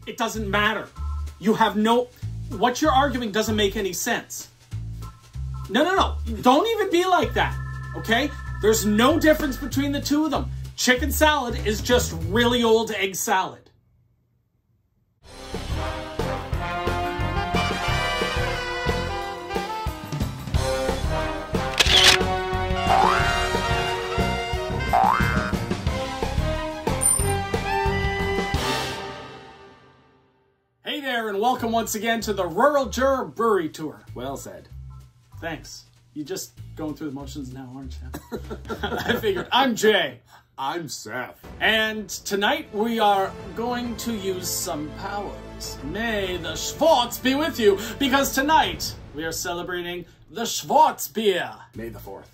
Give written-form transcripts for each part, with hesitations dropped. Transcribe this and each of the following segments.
It doesn't matter. You have no... What you're arguing doesn't make any sense. No. Don't even be like that, okay? There's no difference between the two of them. Chicken salad is just really old egg salad. Hey there, and welcome once again to the Rural Juror Brewery Tour. Well said. Thanks. You just going through the motions now, aren't you? I figured. I'm Jay. I'm Seth. And tonight we are going to use some powers. May the Schwartz be with you, because tonight we are celebrating the Schwartzbier. May the 4th.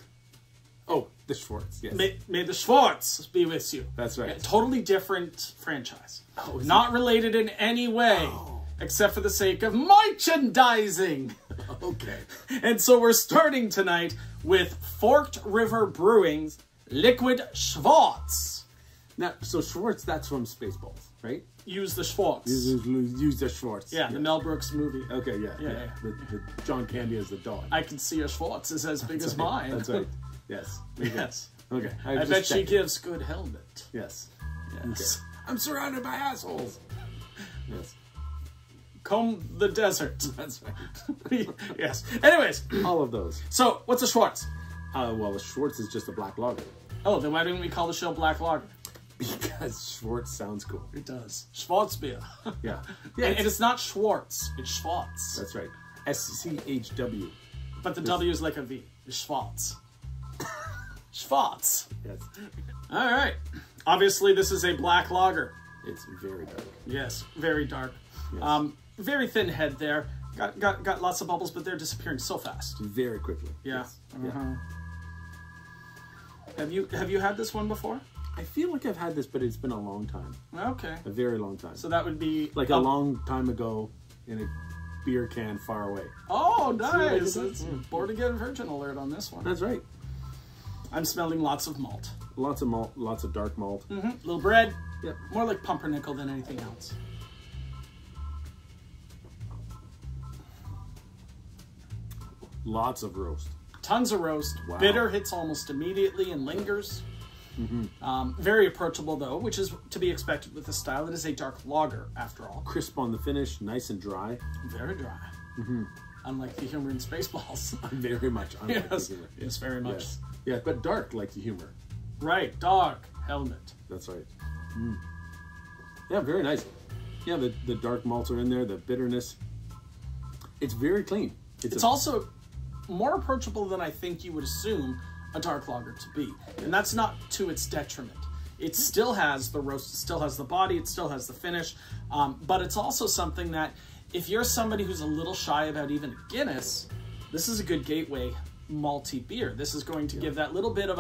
Oh, the Schwartz, yes. May the Schwartz be with you. That's right. A totally different franchise. Oh, not related in any way, except for the sake of merchandising. Okay. And so we're starting tonight with Forked River Brewing's Liquid Schwartz. Now, so Schwartz, that's from Spaceballs, right? Use the Schwartz. Use the Schwartz. Yeah, the Mel Brooks movie. Okay, yeah. The John Candy as the dog. I can see your Schwartz is as big as mine. That's right. Yes. Yes. Okay. I bet she gives good helmet. Yes. Yes. Okay. I'm surrounded by assholes. Yes. Comb the desert. That's right. Yes. Anyways. All of those. So, what's a Schwartz? Well, a Schwartz is just a black lager. Oh, then why didn't we call the show Black Lager? Because Schwartz sounds cool. It does. Schwartzbier. Yeah. And it's not Schwartz. It's Schwartz. That's right. SCHW. But the W is like a V. It's Schwartz. Schwartz. Yes. All right. Obviously, this is a black lager. It's very dark. Yes, very dark. Yes. Very thin head there. Got lots of bubbles, but they're disappearing so fast. Very quickly. Yeah. Yes. Yeah. Have you had this one before? I feel like I've had this, but it's been a long time. Okay. A very long time. So that would be like a long time ago in a beer can far away. Oh, nice. It's born again virgin alert on this one. That's right. I'm smelling lots of malt. Lots of malt, lots of dark malt. Little bread. Yep. More like pumpernickel than anything else. Lots of roast. Tons of roast. Wow. Bitter hits almost immediately and lingers. Very approachable, though, which is to be expected with the style. It is a dark lager, after all. Crisp on the finish, nice and dry. Very dry. Unlike the humor in Spaceballs. Very much unlike Yes. the humor. Yes, very much. Yes. Yeah, but dark like the humor. Right. Dog. Helmet. That's right. Yeah, very nice. Yeah, the dark malts are in there, the bitterness. It's very clean. It's also more approachable than I think you would assume a dark lager to be. And that's not to its detriment. It still has the roast, it still has the body, it still has the finish, but it's also something that if you're somebody who's a little shy about even a Guinness, this is a good gateway malty beer. This is going to give that little bit of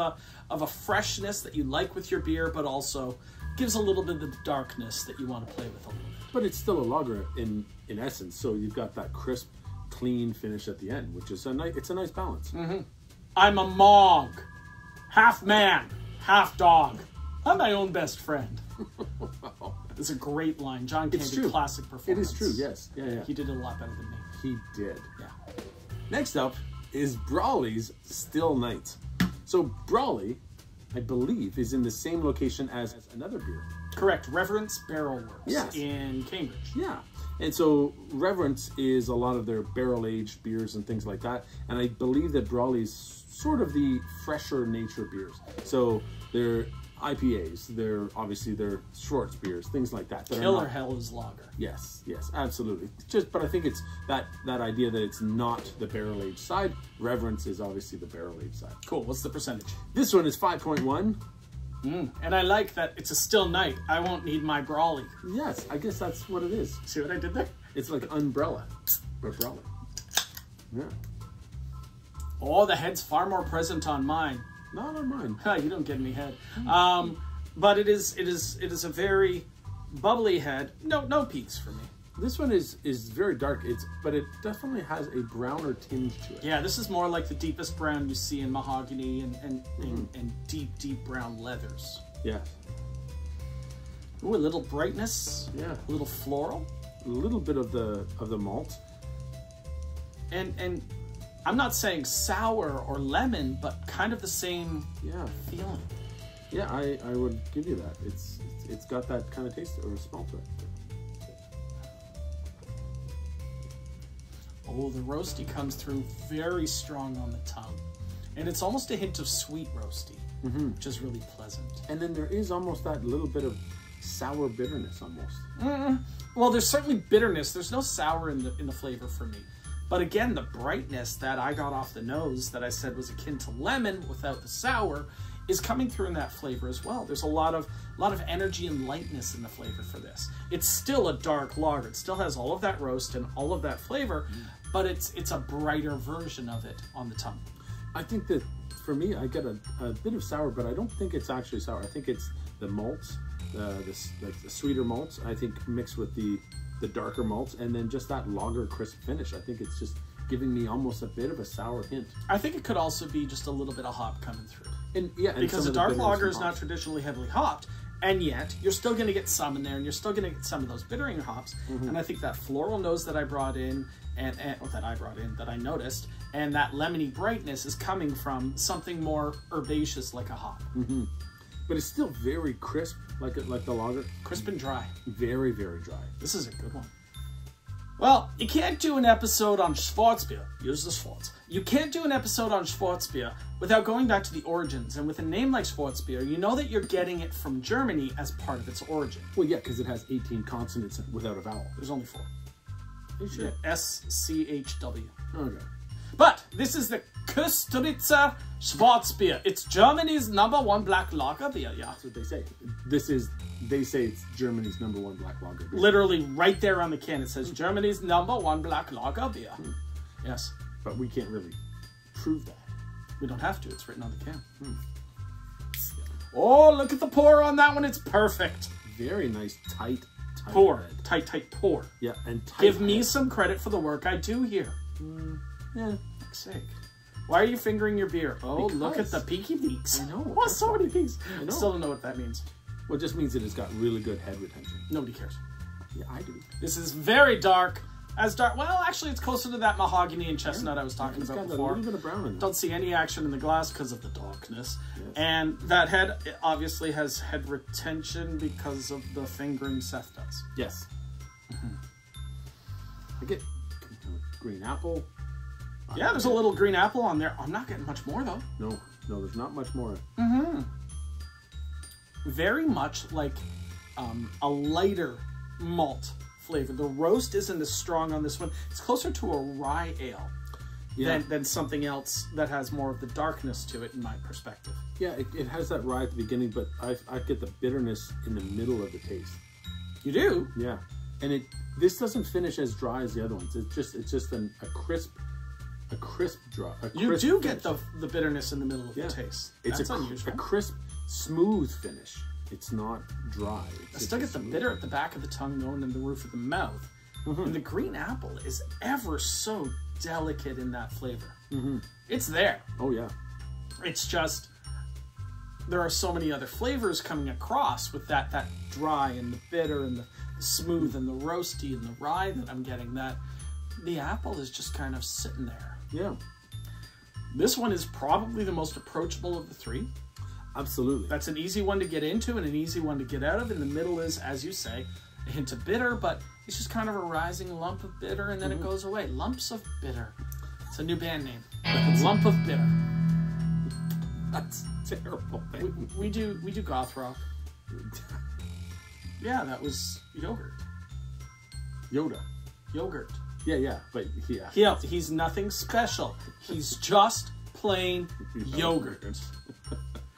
a freshness that you like with your beer, but also gives a little bit of the darkness that you want to play with a little bit. But it's still a lager in essence, so you've got that crisp, clean finish at the end, which is it's a nice balance. I'm a Mog. Half man, half dog. I'm my own best friend. Wow. It's a great line. John Candy, classic performance. It is true, yes. Yeah. He did it a lot better than me. He did. Yeah. Next up is Brolly's Still Night. So Brolly, I believe, is in the same location as another beer. Correct. Reverence Barrel Works Yes. in Cambridge. Yeah. And so Reverence is a lot of their barrel-aged beers and things like that. And I believe that Brolly's sort of the fresher nature beers. So they're IPAs, they're obviously their Schwartzbiers, things like that. Killer Hell's Lager. Yes, absolutely. But I think it's that idea that it's not the barrel-aged side. Reverence is obviously the barrel-aged side. Cool. What's the percentage? This one is 5.1. And I like that it's a still night. I won't need my Brolly. Yes, I guess that's what it is. See what I did there? It's like umbrella, but Brolly. Yeah. Oh, the head's far more present on mine. Not on mine. You don't get any head. But it is a very bubbly head. No peaks for me. This one is very dark, but it definitely has a browner tinge to it. Yeah, this is more like the deepest brown you see in mahogany and deep brown leathers. Yeah. Ooh, a little brightness. Yeah. A little floral. A little bit of the malt. And I'm not saying sour or lemon, but kind of the same feeling. Yeah, I would give you that. It's got that kind of taste or smell to it. Oh, the roasty comes through very strong on the tongue. And it's almost a hint of sweet roasty, which is really pleasant. And then there is almost that little bit of sour bitterness almost. Well, there's certainly bitterness. There's no sour in the flavor for me. But again, the brightness that I got off the nose that I said was akin to lemon without the sour is coming through in that flavor as well. There's a lot of energy and lightness in the flavor for this. It's still a dark lager. It still has all of that roast and all of that flavor, but it's a brighter version of it on the tongue. I think that for me, I get a bit of sour, but I don't think it's actually sour. I think it's the malts, the sweeter malts, I think mixed with the darker malts, and then just that lager crisp finish. I think it's just giving me almost a bit of a sour hint. I think it could also be just a little bit of hop coming through. And yeah, because a dark lager is not traditionally heavily hopped, and yet you're still going to get some in there, and you're still going to get some of those bittering hops. And I think that floral nose that I brought in, that I noticed, and that lemony brightness is coming from something more herbaceous like a hop. But it's still very crisp, like the lager. Crisp and dry. Very, very dry. This is a good one. Well, you can't do an episode on Schwartzbier. Use the Schwartz. You can't do an episode on Sportspear without going back to the origins. And with a name like Sportspear, you know that you're getting it from Germany as part of its origin. Well, yeah, because it has 18 consonants without a vowel. There's only 4. Are you sure? Yeah, S-C-H-W. Okay. But this is the Kostritzer Schwartzbier. It's Germany's #1 black lager beer, yeah. That's what they say. They say it's Germany's #1 black lager beer. Literally right there on the can, it says Germany's #1 black lager beer. Yes. But we can't really prove that. We don't have to, it's written on the can. Oh, look at the pour on that one, it's perfect. Very nice, tight pour. head. Tight pour. Yeah, and tight Give me head. some credit for the work I do here. Yeah. Fuck's sake. Why are you fingering your beer? Oh, Because. Look at the peaky peaks. I know. Oh, so many peaks. I know. Still don't know what that means. Well, it just means that it's got really good head retention. Nobody cares. Yeah, I do. This is very dark. As dark. Well, actually, it's closer to that mahogany and chestnut I was talking It's about got before. a little bit of brown in there. Don't see any action in the glass because of the darkness. Yes. And that head obviously has head retention because of the fingering Seth does. Yes. I get green apple. Yeah, there's a little green apple on there. I'm not getting much more though. No, there's not much more. Very much like a lighter malt flavor. The roast isn't as strong on this one. It's closer to a rye ale than something else that has more of the darkness to it in my perspective. Yeah, it has that rye at the beginning, but I get the bitterness in the middle of the taste. You do? Yeah, and this doesn't finish as dry as the other ones. It's just a crisp dry. You do get the bitterness in the middle of the taste. It's That's a unusual. crisp, smooth finish. It's not dry. I still get the bitter at the back of the tongue going in the roof of the mouth. And the green apple is ever so delicate in that flavor. It's there. Oh, yeah. It's just, there are so many other flavors coming across with that dry and the bitter and the smooth and the roasty and the rye that I'm getting, that the apple is just kind of sitting there. Yeah. This one is probably the most approachable of the three. Absolutely. That's an easy one to get into and an easy one to get out of. In the middle is, as you say, a hint of bitter, but it's just kind of a rising lump of bitter, and then it goes away. Lumps of bitter. It's a new band name. Lump of bitter. That's terrible. We do goth rock. Yeah, that was yogurt. Yogurt. Yeah, but yeah. Yeah, he's nothing special. He's just plain yogurt.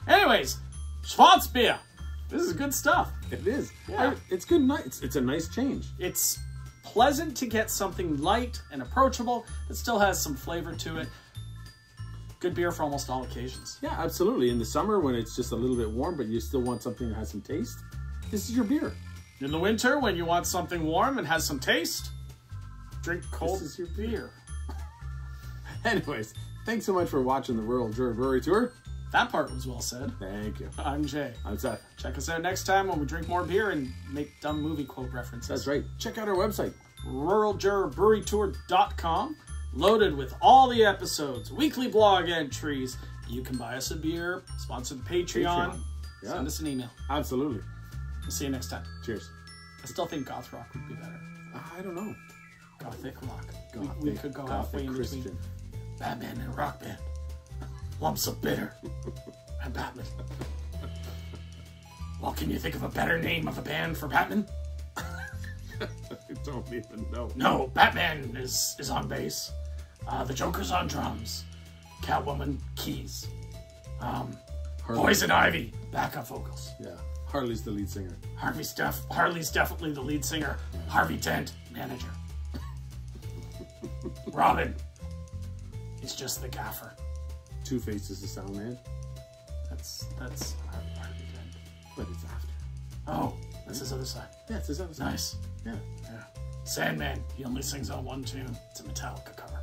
Anyways, Schwartzbier. This is good stuff. It is. Yeah. It's good. It's a nice change. It's pleasant to get something light and approachable that still has some flavor to it. Good beer for almost all occasions. Yeah, absolutely. In the summer when it's just a little bit warm, but you still want something that has some taste, this is your beer. In the winter, when you want something warm and has some taste, drink cold This is your beer. Anyways, thanks so much for watching the Rural Juror Brewery Tour. That part was well said. Thank you. I'm Jay. I'm Seth. Check us out next time when we drink more beer and make dumb movie quote references. That's right. Check out our website. ruraljurorbrewerytour.com, loaded with all the episodes, weekly blog entries. You can buy us a beer, sponsor the Patreon. Yeah. Send us an email. Absolutely. We'll see you next time. Cheers. I still think goth rock would be better. I don't know. Gothic rock. Gothic, We could go halfway in Christian. between Batman and Rock Band. Lumps of bitter and Batman. Well, can you think of a better name of a band for Batman? I don't even know. No, Batman is on bass. The Joker's on drums. Catwoman, keys. Poison Ivy, backup vocals. Yeah. Harley's the lead singer. Harley's definitely the lead singer. Harvey Dent, manager. Robin, he's just the gaffer. Two-Face is the sound man. That's Harvey Dent. But it's after. Oh, that's his other side. Yeah, it's his other side. Nice. Yeah. Yeah. Sandman, he only sings on one tune. It's a Metallica cover.